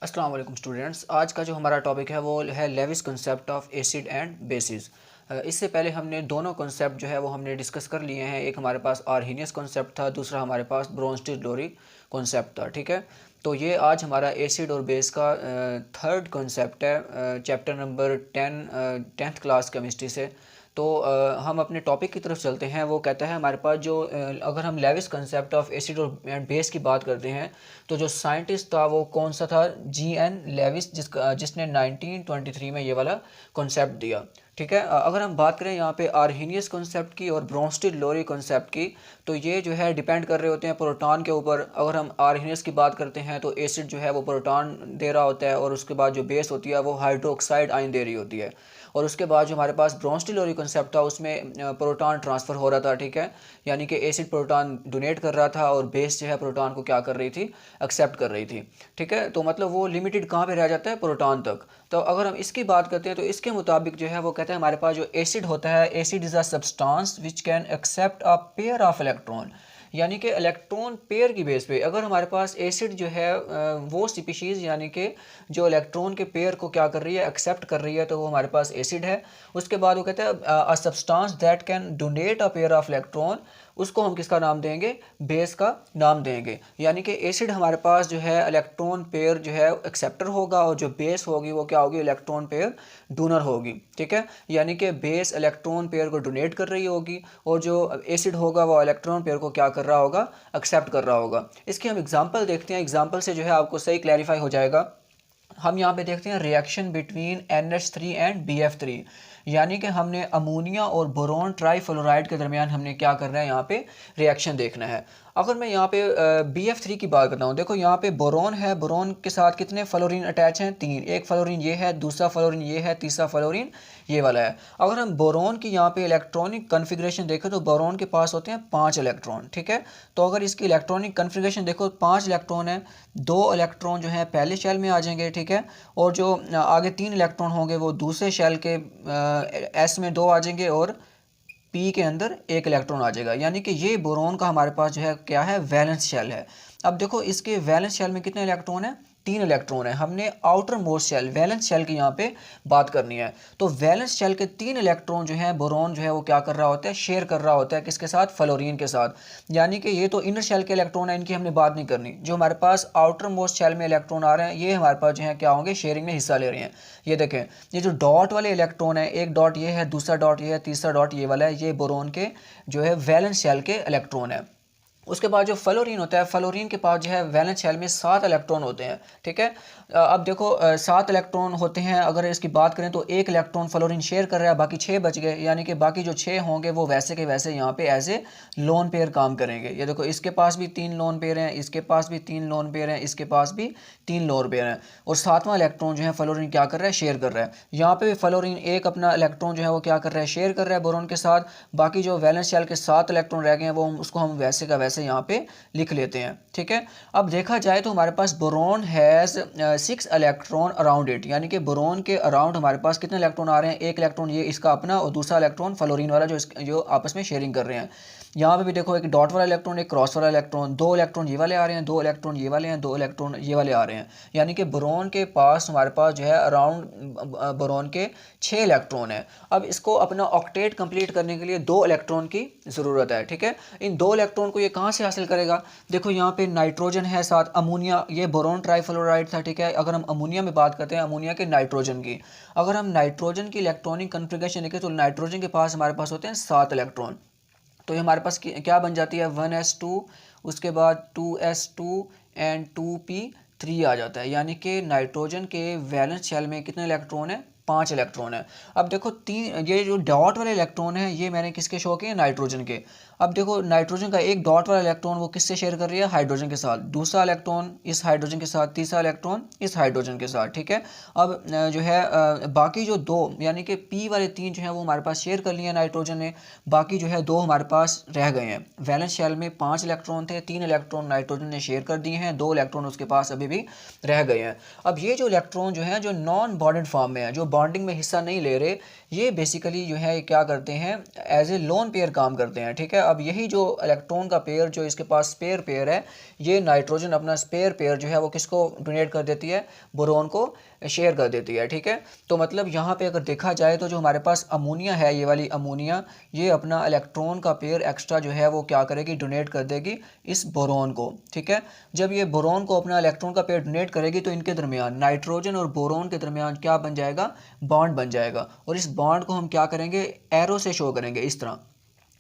अस्सलाम वालेकुम स्टूडेंट्स। आज का जो हमारा टॉपिक है वो है Lewis concept of acid and bases. इससे पहले हमने दोनों कंसेप्ट जो है वो हमने डिस्कस कर लिए हैं। एक हमारे पास आर्हीनियस कंसेप्ट था, दूसरा हमारे पास ब्रोंस्टेड-लोरी कंसेप्ट था। ठीक है, तो ये आज हमारा एसिड और बेस का थर्ड कंसेप्ट है, chapter number 10th class chemistry से। तो हम अपने टॉपिक की तरफ चलते हैं। वो कहता है हमारे पास जो अगर हम लेविस कंसेप्ट ऑफ एसिड और बेस की बात करते हैं तो जो साइंटिस्ट था वो कौन सा था, जी.एन. लेविस, जिसने 1923 में ये वाला कॉन्सेप्ट दिया। ठीक है, अगर हम बात करें यहाँ पे आर्हीनियस कॉन्सेप्ट की और ब्रोंस्टेड-लोरी कॉन्सेप्ट की, तो ये जो है डिपेंड कर रहे होते हैं प्रोटॉन के ऊपर। अगर हम आर्हीनियस की बात करते हैं तो एसिड जो है वो प्रोटॉन दे रहा होता है और उसके बाद जो बेस होती है वो हाइड्रोक्साइड आयन दे रही होती है। और उसके बाद जो हमारे पास ब्रोंस्टेड-लोरी कॉन्सेप्ट था उसमें प्रोटॉन ट्रांसफ़र हो रहा था। ठीक है, यानी कि एसिड प्रोटॉन डोनेट कर रहा था और बेस जो है प्रोटॉन को क्या कर रही थी, एक्सेप्ट कर रही थी। ठीक है, तो मतलब वो लिमिटेड कहाँ पे रह जाता है, प्रोटॉन तक। तो अगर हम इसकी बात करते हैं तो इसके मुताबिक जो है वो कहते हैं हमारे पास जो एसिड होता है, acid is a substance which can accept a pair of electron. यानी कि इलेक्ट्रॉन पेयर की बेस पे अगर हमारे पास एसिड जो है वो स्पीशीज़ यानी कि जो इलेक्ट्रॉन के पेयर को क्या कर रही है, एक्सेप्ट कर रही है, तो वो हमारे पास एसिड है। उसके बाद वो कहते हैं a substance that can donate a pair of electron, उसको हम किसका नाम देंगे, बेस का नाम देंगे। यानी कि एसिड हमारे पास जो है इलेक्ट्रॉन पेयर जो है एक्सेप्टर होगा और जो बेस होगी वो क्या होगी, इलेक्ट्रॉन पेयर डोनर होगी। ठीक है, यानी कि बेस इलेक्ट्रॉन पेयर को डोनेट कर रही होगी और जो एसिड होगा वो इलेक्ट्रॉन पेयर को क्या कर रहा होगा, एक्सेप्ट कर रहा होगा। इसकी हम एग्जांपल देखते हैं, एग्जांपल से जो है आपको सही क्लैरिफाई हो जाएगा। हम यहाँ पे देखते हैं reaction between NH3 and BF3, यानी कि हमने अमोनिया और बोरोन ट्राईफ्लोराइड के दरमियान हमने क्या करना है, यहाँ पे रिएक्शन देखना है। अगर मैं यहाँ पे BF3 की बात करता हूँ, देखो यहाँ पे बोरोन है, बोरोन के साथ कितने फ्लोरीन अटैच हैं, 3। एक फ्लोरीन ये है, दूसरा फ्लोरीन ये है, तीसरा फ्लोरीन ये वाला है। अगर हम बोरोन की यहाँ पे इलेक्ट्रॉनिक कन्फिग्रेशन देखें तो बोरोन के पास होते हैं 5 इलेक्ट्रॉन। ठीक है, तो अगर इसकी इलेक्ट्रॉनिक कन्फिग्रेशन देखो 5 इलेक्ट्रॉन है, 2 इलेक्ट्रॉन जो है पहले शेल में आ जाएंगे। ठीक है, और जो आगे 3 इलेक्ट्रॉन होंगे वो दूसरे शेल के S में 2 आ जाएंगे और पी के अंदर 1 इलेक्ट्रॉन आ जाएगा। यानी कि ये बोरोन का हमारे पास जो है क्या है, वैलेंस शेल है। अब देखो इसके वैलेंस शेल में कितने इलेक्ट्रॉन है, 3 इलेक्ट्रॉन है। हमने outermost shell, valence shell की यहाँ पे बात करनी है। तो वैलेंस शेल के 3 इलेक्ट्रॉन जो है बोरोन जो है वो क्या कर रहा होता है, शेयर कर रहा होता है किसके साथ, फ्लोरीन के साथ। यानी कि ये तो इनर शेल के इलेक्ट्रॉन है, इनकी हमने बात नहीं करनी। जो हमारे पास आउटर मोस्ट शेल में इलेक्ट्रॉन आ रहे हैं ये हमारे पास जो है क्या होंगे, शेयरिंग में हिस्सा ले रहे हैं। ये देखें, ये जो डॉट वाले इलेक्ट्रॉन है, एक डॉट ये है, दूसरा डॉट ये है, तीसरा डॉट ये वाला है, ये बोरोन के जो है वैलेंस शेल के इलेक्ट्रॉन है। उसके बाद जो फ्लोरीन होता है, फ्लोरीन के पास जो है वैलेंस शेल में 7 इलेक्ट्रॉन होते हैं। ठीक है, अब देखो 7 इलेक्ट्रॉन होते हैं। अगर इसकी बात करें तो 1 इलेक्ट्रॉन फ्लोरीन शेयर कर रहा है, बाकी 6 बच गए। यानी कि बाकी जो 6 होंगे वो वैसे के वैसे यहाँ पे एज ए लोन पेयर काम करेंगे। ये देखो इसके पास भी 3 लोन पेयर हैं, इसके पास भी 3 लोन पेयर हैं, इसके पास भी 3 लोन पेयर हैं, और 7वां इलेक्ट्रॉन जो है फ्लोरीन क्या कर रहा है, शेयर कर रहा है। यहाँ पे भी फ्लोरीन एक अपना इलेक्ट्रॉन जो है वो क्या कर रहा है, शेयर कर रहा है बोरोन के साथ। बाकी जो वैलेंस शेल के 7 इलेक्ट्रॉन रह गए हैं वो उसको हम वैसे का वैसे यहाँ पे लिख लेते हैं। ठीक है, अब देखा जाए तो हमारे पास boron has 6 electron around it, यानी कि बोरोन के अराउंड हमारे पास कितने इलेक्ट्रॉन आ रहे हैं, 1 इलेक्ट्रॉन ये इसका अपना और दूसरा इलेक्ट्रॉन फ्लोरीन वाला जो आपस में शेयरिंग कर रहे हैं। यहाँ पे भी देखो एक डॉट वाला इलेक्ट्रॉन, एक क्रॉस वाला इलेक्ट्रॉन, 2 इलेक्ट्रॉन ये वाले आ रहे हैं, 2 इलेक्ट्रॉन ये वाले हैं, 2 इलेक्ट्रॉन ये वाले आ रहे हैं। यानी कि बोरोन के पास हमारे पास जो है अराउंड बोरोन के 6 इलेक्ट्रॉन है। अब इसको अपना ऑक्टेट कंप्लीट करने के लिए 2 इलेक्ट्रॉन की ज़रूरत है। ठीक है, इन 2 इलेक्ट्रॉन को ये कहाँ से हासिल करेगा, देखो यहाँ पे नाइट्रोजन है, साथ अमोनिया, ये बोरोन ट्राईफ्लोराइड था। ठीक है, अगर हम अमोनिया में बात करते हैं, अमोनिया के नाइट्रोजन की, अगर हम नाइट्रोजन की इलेक्ट्रॉनिक कन्फिग्रेशन देखें तो नाइट्रोजन के पास हमारे पास होते हैं 7 इलेक्ट्रॉन। तो ये हमारे पास क्या बन जाती है, 1s2, उसके बाद 2s2 एंड 2p3 आ जाता है। यानी कि नाइट्रोजन के वैलेंस शेल में कितने इलेक्ट्रॉन है, 5 इलेक्ट्रॉन है। अब देखो ये जो डॉट वाले इलेक्ट्रॉन है ये मैंने किसके शो किए, नाइट्रोजन के। अब देखो नाइट्रोजन का एक डॉट वाला इलेक्ट्रॉन वो किससे शेयर कर रही है, हाइड्रोजन के साथ, दूसरा इलेक्ट्रॉन इस हाइड्रोजन के साथ, तीसरा इलेक्ट्रॉन इस हाइड्रोजन के साथ। ठीक है, अब जो है बाकी जो 2 यानी कि p वाले 3 जो है वो हमारे पास शेयर कर लिए नाइट्रोजन ने, बाकी जो है 2 हमारे पास रह गए हैं। वैलेंस शेल में 5 इलेक्ट्रॉन थे, 3 इलेक्ट्रॉन नाइट्रोजन ने शेयर कर दिए हैं, 2 इलेक्ट्रॉन उसके पास अभी भी रह गए हैं। अब ये जो इलेक्ट्रॉन जो है जो नॉन बॉन्डेड फॉर्म में है, जो बॉन्डिंग में हिस्सा नहीं ले रहे, ये बेसिकली जो है क्या करते हैं, एज ए लोन पेयर काम करते हैं, ठीक है। अब यही जो इलेक्ट्रॉन का पेयर जो इसके पास स्पेयर पेयर है, ये नाइट्रोजन अपना स्पेयर पेयर जो है वो किसको डोनेट कर देती है, बोरोन को शेयर कर देती है, ठीक है। तो मतलब यहाँ पे अगर देखा जाए तो जो हमारे पास अमोनिया है, ये वाली अमोनिया, ये अपना इलेक्ट्रॉन का पेयर एक्स्ट्रा जो है वो क्या करेगी, डोनेट कर देगी इस बोरोन को, ठीक है। जब ये बोरोन को अपना इलेक्ट्रॉन का पेयर डोनेट करेगी तो इनके दरमियान, नाइट्रोजन और बोरोन के दरमियान क्या बन जाएगा, बॉन्ड बन जाएगा। और इस बॉन्ड को हम क्या करेंगे, एरो से शो करेंगे इस तरह,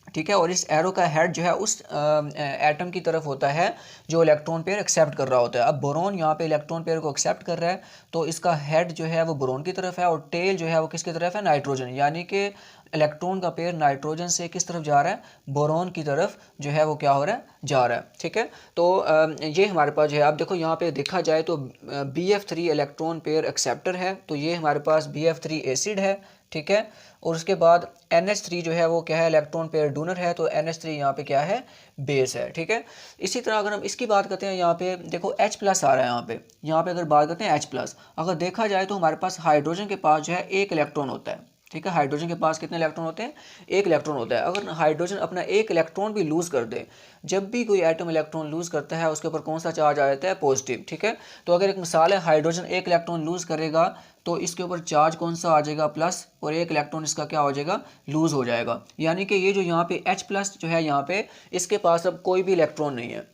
ठीक है। और इस एरो का हेड जो है उस एटम की तरफ होता है जो इलेक्ट्रॉन पेयर एक्सेप्ट कर रहा होता है। अब बोरोन यहाँ पे इलेक्ट्रॉन पेयर को एक्सेप्ट कर रहा है, तो इसका हेड जो है वो बोरोन की तरफ है और टेल जो है वो किसकी तरफ है, नाइट्रोजन। यानी कि इलेक्ट्रॉन का पेयर नाइट्रोजन से किस तरफ जा रहा है, बोरोन की तरफ जो है वो क्या हो रहा है, जा रहा है, ठीक है। तो ये हमारे पास जो है, अब देखो यहाँ पे देखा जाए तो BF3 इलेक्ट्रॉन पेयर एक्सेप्टर है, तो ये हमारे पास BF3 एसिड है, ठीक है। और उसके बाद NH3 जो है वो क्या है, इलेक्ट्रॉन पेयर डोनर है, तो NH3 यहाँ पे क्या है, बेस है, ठीक है। इसी तरह अगर हम इसकी बात करते हैं, यहाँ पे देखो H+ आ रहा है, यहाँ पे अगर बात करते हैं H+, अगर देखा जाए तो हमारे पास हाइड्रोजन के पास जो है एक इलेक्ट्रॉन होता है, ठीक है। हाइड्रोजन के पास कितने इलेक्ट्रॉन होते हैं, एक इलेक्ट्रॉन होता है। अगर हाइड्रोजन अपना एक इलेक्ट्रॉन भी लूज़ कर दे, जब भी कोई एटम इलेक्ट्रॉन लूज़ करता है उसके ऊपर कौन सा चार्ज आ जाता है, पॉजिटिव, ठीक है। तो अगर एक मिसाल है, हाइड्रोजन एक इलेक्ट्रॉन लूज़ करेगा तो इसके ऊपर चार्ज कौन सा आ जाएगा, प्लस, और एक इलेक्ट्रॉन इसका क्या हो जाएगा, लूज़ हो जाएगा। यानी कि ये जो यहाँ पे H+ जो है, यहाँ पे इसके पास अब कोई भी इलेक्ट्रॉन नहीं है,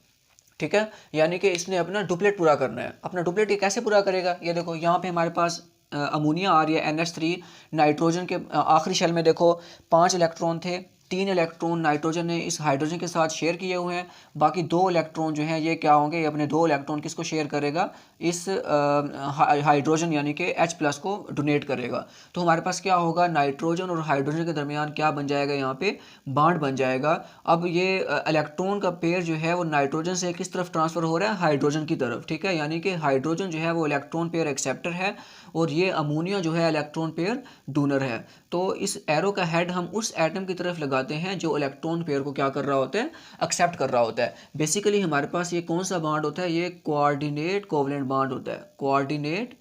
ठीक है। यानी कि इसने अपना डुप्लेट पूरा करना है। अपना डुप्लेट ये कैसे पूरा करेगा, ये देखो यहाँ पे हमारे पास अमोनिया आ रही है, NH3, नाइट्रोजन के आखिरी शेल में देखो 5 इलेक्ट्रॉन थे, 3 इलेक्ट्रॉन नाइट्रोजन ने इस हाइड्रोजन के साथ शेयर किए हुए हैं, बाकी 2 इलेक्ट्रॉन जो हैं ये क्या होंगे, ये अपने 2 इलेक्ट्रॉन किसको शेयर करेगा, इस हाइड्रोजन यानी कि H+ को डोनेट करेगा। तो हमारे पास क्या होगा, नाइट्रोजन और हाइड्रोजन के दरमियान क्या बन जाएगा, यहाँ पे बॉन्ड बन जाएगा। अब ये इलेक्ट्रॉन का पेयर जो है वो नाइट्रोजन से किस तरफ ट्रांसफ़र हो रहा है, हाइड्रोजन की तरफ, ठीक है। यानी कि हाइड्रोजन जो है वो इलेक्ट्रॉन पेयर एक्सेप्टर है और ये अमोनिया जो है इलेक्ट्रॉन पेयर डोनर है। तो इस एरो का हेड हम उस एटम की तरफ लगाते हैं जो इलेक्ट्रॉन पेयर को क्या कर रहा होता है, एक्सेप्ट कर रहा होता है। बेसिकली हमारे पास ये कौन सा बॉन्ड होता है, ये कोऑर्डिनेट कोवलेंट बॉन्ड होता है, कोऑर्डिनेट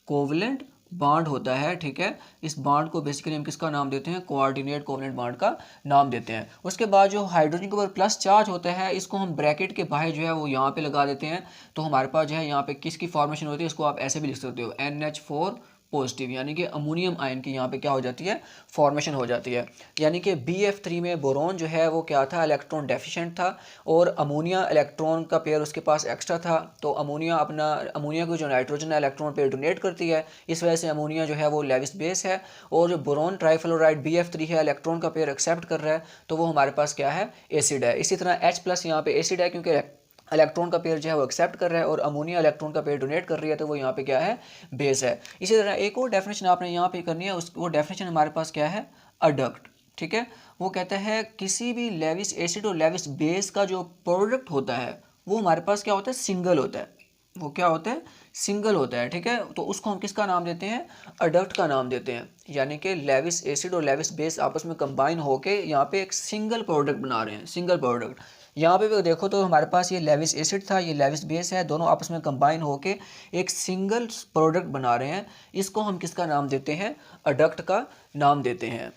कोवलेंट बॉन्ड होता है, ठीक है। इस बॉन्ड को बेसिकली हम किसका नाम देते हैं, कोऑर्डिनेट कोवलेंट बॉन्ड का नाम देते हैं। उसके बाद जो हाइड्रोजन के ऊपर प्लस चार्ज होता है, इसको हम ब्रैकेट के बाहर जो है वो यहाँ पे लगा देते हैं। तो हमारे पास जो है यहाँ पे किसकी फॉर्मेशन होती है, इसको आप ऐसे भी लिख सकते हो, NH4 पॉजिटिव, यानी कि अमोनियम आयन की यहाँ पे क्या हो जाती है, फॉर्मेशन हो जाती है। यानी कि BF3 में बोरोन जो है वो क्या था, इलेक्ट्रॉन डेफिशिएंट था, और अमोनिया इलेक्ट्रॉन का पेयर उसके पास एक्स्ट्रा था। तो अमोनिया को जो नाइट्रोजन है इलेक्ट्रॉन पेयर डोनेट करती है, इस वजह से अमोनिया जो है वो लेविस बेस है। और जो बोरोन ट्राइफ्लोराइड BF3 है, इलेक्ट्रॉन का पेयर एक्सेप्ट कर रहा है, तो वो हमारे पास क्या है, एसिड है। इसी तरह H+ यहाँ पे एसिड है, क्योंकि इलेक्ट्रॉन का पेयर जो है वो एक्सेप्ट कर रहा है और अमोनिया इलेक्ट्रॉन का पेयर डोनेट कर रही है, तो वो यहाँ पे क्या है, बेस है। इसी तरह एक और डेफिनेशन आपने यहाँ पे करनी है, वो डेफिनेशन हमारे पास क्या है, अडक्ट, ठीक है। वो कहता है किसी भी लेविस एसिड और लेविस बेस का जो प्रोडक्ट होता है वो हमारे पास क्या होता है, सिंगल होता है। वो क्या होता है, सिंगल होता है, ठीक है। तो उसको हम किसका नाम देते हैं, अडक्ट का नाम देते हैं। यानी कि लेविस एसिड और लेविस बेस आपस में कंबाइन होके यहाँ पे एक सिंगल प्रोडक्ट बना रहे हैं, सिंगल प्रोडक्ट। यहाँ पे भी देखो तो हमारे पास ये लेविस एसिड था, ये लेविस बेस है, दोनों आपस में कंबाइन होके एक सिंगल प्रोडक्ट बना रहे हैं। इसको हम किसका नाम देते हैं, अडक्ट का नाम देते हैं।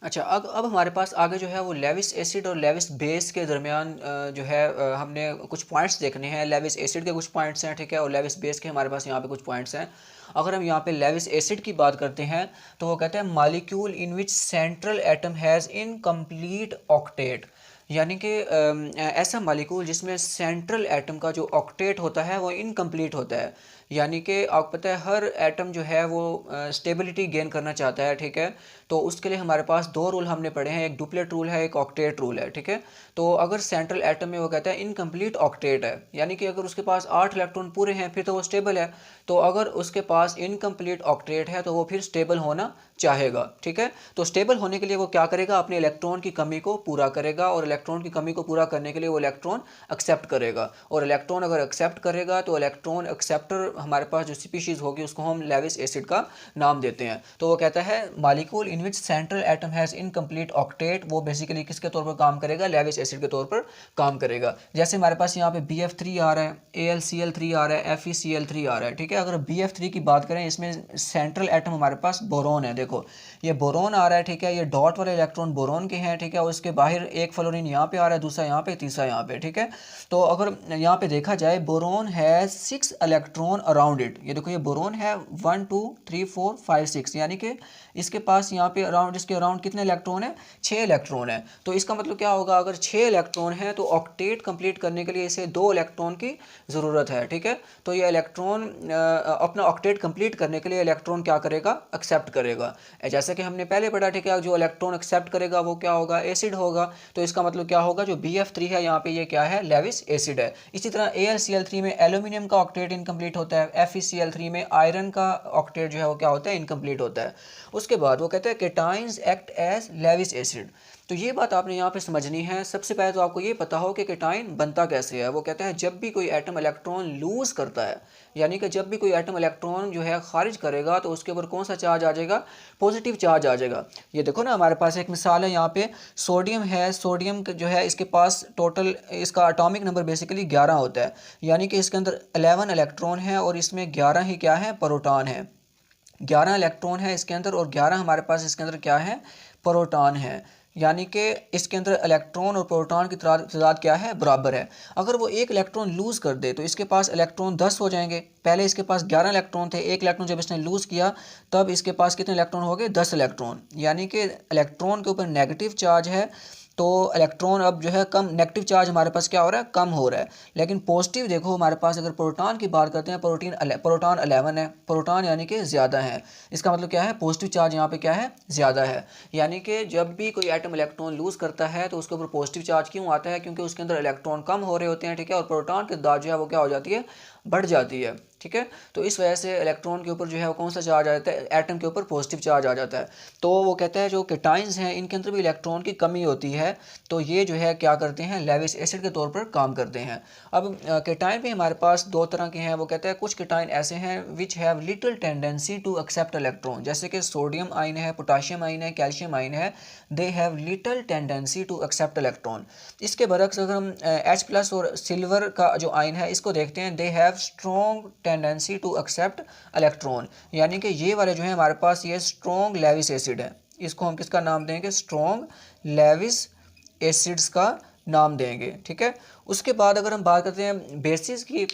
अच्छा, अब हमारे पास आगे जो है वो लेविस एसिड और लेविस बेस के दरमियान जो है हमने कुछ पॉइंट्स देखने हैं। लेविस एसिड के कुछ पॉइंट्स हैं, ठीक है, और लेविस बेस के हमारे पास यहाँ पे कुछ पॉइंट्स हैं। अगर हम यहाँ पे लेविस एसिड की बात करते हैं तो वो कहते हैं molecule in which central atom has incomplete octet. यानी कि ऐसा मॉलिक्यूल जिसमें सेंट्रल एटम का जो ऑक्टेट होता है वो इनकम्प्लीट होता है। यानी कि आपको पता है हर एटम जो है वो स्टेबिलिटी गेन करना चाहता है, ठीक है। तो उसके लिए हमारे पास 2 रूल हमने पढ़े हैं, एक डुप्लेट रूल है, एक ऑक्टेट रूल है, ठीक है। तो अगर सेंट्रल एटम में वो कहता है इनकम्प्लीट ऑक्टेट है, यानी कि अगर उसके पास 8 इलेक्ट्रॉन पूरे हैं फिर तो वो स्टेबल है। तो अगर उसके पास इनकम्प्लीट ऑक्टेट है तो वो फिर स्टेबल होना चाहेगा, ठीक है। तो स्टेबल होने के लिए वो क्या करेगा, अपने इलेक्ट्रॉन की कमी को पूरा करेगा, और इलेक्ट्रॉन की कमी को पूरा करने के लिए वो इलेक्ट्रॉन एक्सेप्ट करेगा। और इलेक्ट्रॉन अगर एक्सेप्ट करेगा तो इलेक्ट्रॉन एक्सेप्टर हमारे पास जो स्पीशीज़ होगी उसको हम लेविस एसिड का नाम देते हैं। तो वो कहता है molecule in which central atom has incomplete octet, वो बेसिकली किसके तौर पर काम करेगा, लेविस एसिड के तौर पर काम करेगा। जैसे हमारे पास यहाँ पे BF3 आ रहा है, AlCl3 आ रहा है, FeCl3 आ रहा है, ठीक है। अगर BF3 की बात करें, इसमें सेंट्रल एटम हमारे पास बोरोन है, देखो ये बोरोन आ रहा है, ठीक है। ये डॉट वाले इलेक्ट्रॉन बोरोन के हैं, ठीक है। और उसके बाहर एक फ्लोरीन यहाँ पे आ रहा है, दूसरा यहाँ पे, तीसरा यहाँ पे, ठीक है। तो अगर यहाँ पे देखा जाए, बोरोन है 6 इलेक्ट्रॉन अराउंड इट। ये देखो ये बोरोन है 1 2 3 4 5 6, यानी कि इसके पास यहाँ पे अराउंड, इसके अराउंड कितने इलेक्ट्रॉन है, 6 इलेक्ट्रॉन है। तो इसका मतलब क्या होगा, अगर 6 इलेक्ट्रॉन है तो ऑक्टेट कंप्लीट करने के लिए इसे 2 इलेक्ट्रॉन की ज़रूरत है, ठीक है। तो ये इलेक्ट्रॉन अपना ऑक्टेट कंप्लीट करने के लिए इलेक्ट्रॉन क्या करेगा, एक्सेप्ट करेगा। जैसे कि हमने पहले पढ़ा, ठीक है, जो इलेक्ट्रॉन एक्सेप्ट करेगा वो क्या होगा, एसिड होगा। तो इसका मतलब क्या होगा, जो BF3 है यहाँ पे ये क्या है, लेविस एसिड है। इसी तरह AlCl3 में एल्यूमिनियम का ऑक्टेट इनकम्प्लीट होता है, FeCl3 में आयरन का ऑक्टेट जो है वो क्या होता है, इनकम्प्लीट होता है। उसके बाद वो कहते हैं cations act as Lewis acid. तो ये बात आपने यहाँ पे समझनी है। सबसे पहले तो आपको ये पता हो कि केटाइन बनता कैसे है। वो कहता है जब भी कोई एटम इलेक्ट्रॉन लूज करता है, यानी कि जब भी कोई एटम इलेक्ट्रॉन जो है खारिज करेगा तो उसके ऊपर कौन सा चार्ज आ जाएगा, पॉजिटिव चार्ज आ जाएगा। ये देखो ना, हमारे पास एक मिसाल है यहाँ पे, सोडियम है। सोडियम जो है इसके पास टोटल इसका एटॉमिक नंबर बेसिकली 11 होता है, यानी कि इसके अंदर 11 इलेक्ट्रॉन है और इसमें 11 ही क्या है, प्रोटॉन है। 11 इलेक्ट्रॉन है इसके अंदर और 11 हमारे पास इसके अंदर क्या है, प्रोटॉन है। यानी कि इसके अंदर इलेक्ट्रॉन और प्रोटॉन की तादाद क्या है, बराबर है। अगर वो एक इलेक्ट्रॉन लूज़ कर दे तो इसके पास इलेक्ट्रॉन 10 हो जाएंगे। पहले इसके पास 11 इलेक्ट्रॉन थे, एक इलेक्ट्रॉन जब इसने लूज़ किया तब इसके पास कितने इलेक्ट्रॉन हो गए, 10 इलेक्ट्रॉन। यानी कि इलेक्ट्रॉन के ऊपर नेगेटिव चार्ज है, तो इलेक्ट्रॉन अब जो है कम, नेगेटिव चार्ज हमारे पास क्या हो रहा है, कम हो रहा है। लेकिन पॉजिटिव देखो हमारे पास, अगर प्रोटॉन की बात करते हैं, प्रोटॉन 11 है, प्रोटॉन यानी कि ज़्यादा है। इसका मतलब क्या है, पॉजिटिव चार्ज यहाँ पे क्या है, ज़्यादा है। यानी कि जब भी कोई एटम इलेक्ट्रॉन लूज़ करता है तो उसके ऊपर पॉजिटिव चार्ज क्यों आता है, क्योंकि उसके अंदर इलेक्ट्रॉन कम हो रहे होते हैं, ठीक है। और प्रोटॉन की तादाद जो है वो क्या हो जाती है, बढ़ जाती है, ठीक है। तो इस वजह से इलेक्ट्रॉन के ऊपर जो है वो कौन सा चार्ज आ जाता है, एटम के ऊपर पॉजिटिव चार्ज आ जाता है। तो वो कहता है जो केटाइंस हैं इनके अंदर भी इलेक्ट्रॉन की कमी होती है, तो ये जो है क्या करते हैं, लेविस एसिड के तौर पर काम करते हैं। अब केटाइन भी हमारे पास 2 तरह के हैं। वो कहता है कुछ केटाइन ऐसे हैं which have little tendency to accept electron, जैसे कि सोडियम आइन है, पोटाशियम आइन है, कैल्शियम आइन है, they have little tendency to accept electron. इसके बरक्स अगर हम H+ और सिल्वर का जो आइन है इसको देखते हैं, they have strong tendency to accept electron. यानी कि ये वाले जो है हमारे पास ये स्ट्रॉन्ग लेविस एसिड है। इसको हम किसका नाम देंगे, स्ट्रॉन्ग लेविस एसिड्स का नाम देंगे, ठीक है। उसके बाद अगर हम बात करते हैं बेसिस की,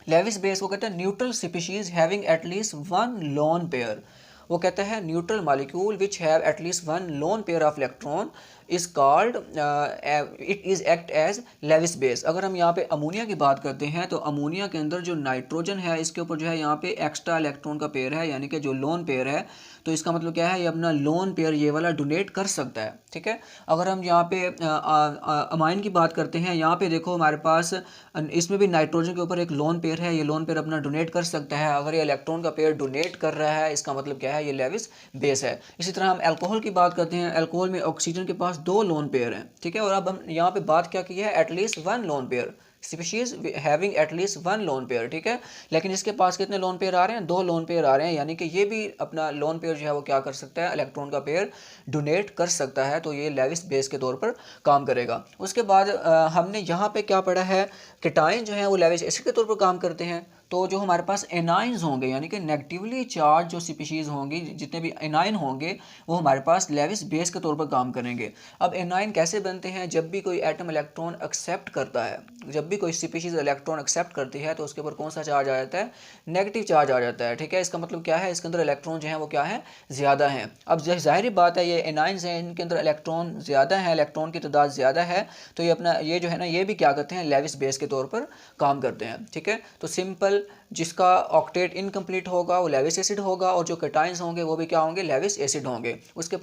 लेविस बेस वो कहते हैं neutral species having at least 1 lone pair. वो कहता है neutral molecule which have at least 1 lone pair of electron is called, it is act as Lewis base. अगर हम यहाँ पे अमोनिया की बात करते हैं तो अमोनिया के अंदर जो नाइट्रोजन है इसके ऊपर जो है यहाँ पे एक्स्ट्रा इलेक्ट्रॉन का पेयर है, यानी कि जो लोन पेयर है। तो इसका मतलब क्या है, ये अपना लोन पेयर ये वाला डोनेट कर सकता है, ठीक है। अगर हम यहाँ पे अमाइन की बात करते हैं, यहाँ पे देखो हमारे पास इसमें भी नाइट्रोजन के ऊपर एक लोन पेयर है, ये लोन पेयर अपना डोनेट कर सकता है। अगर ये इलेक्ट्रॉन का पेयर डोनेट कर रहा है इसका मतलब क्या है, ये लेविस बेस है। इसी तरह हम अल्कोहल की बात करते हैं, अल्कोहल में ऑक्सीजन के पास 2 लोन पेयर हैं, ठीक है। और अब हम यहाँ पे बात क्या की है, at least 1 lone pair, species having at least 1 lone pair, ठीक है। लेकिन इसके पास कितने लोन पेयर आ रहे हैं, 2 लोन पेयर आ रहे हैं, यानी कि ये भी अपना लोन पेयर जो है वो क्या कर सकता है, इलेक्ट्रॉन का पेयर डोनेट कर सकता है। तो ये लेविस बेस के तौर पर काम करेगा। उसके बाद हमने यहाँ पे क्या पढ़ा है, केटाइन जो है वो लेविस एसिड के तौर पर काम करते हैं। तो जो हमारे पास एनाइंस होंगे, यानी कि नेगेटिवली चार्ज जो स्पीशीज़ होंगी, जितने भी एनाइन होंगे वो हमारे पास लेविस बेस के तौर पर काम करेंगे। अब एनाइन कैसे बनते हैं, जब भी कोई एटम इलेक्ट्रॉन एक्सेप्ट करता है, जब भी कोई स्पीशीज़ इलेक्ट्रॉन एक्सेप्ट करती है तो उसके ऊपर कौन सा चार्ज आ जाता है, नेगेटिव चार्ज आ जाता है, ठीक है। इसका मतलब क्या है, इसके अंदर इलेक्ट्रॉन जो है वो क्या है, ज़्यादा हैं। अब जाहिर बात है ये एनाइंस हैं, इनके अंदर इलेक्ट्रॉन ज़्यादा है, इलेक्ट्रॉन की तादाद ज़्यादा है, तो ये अपना ये जो है ना, ये भी क्या करते हैं, लेविस बेस के तौर पर काम करते हैं, ठीक है। तो सिंपल जिसका ऑक्टेट इनकम्प्लीट होगा वो लेविस एसिड होगा, और जो केटाइंस होंगे वो भी क्या होंगे, लेविस एसिड होंगे। उसके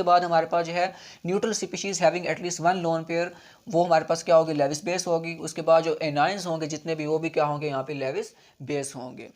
बाद हमारे पास जो है neutral species having at least 1 lone pair, वो हमारे पास क्या होगी, लेविस बेस होगी। उसके बाद जो एनाइंस होंगे जितने भी, वो भी क्या होंगे, यहाँ पे लेविस बेस होंगे।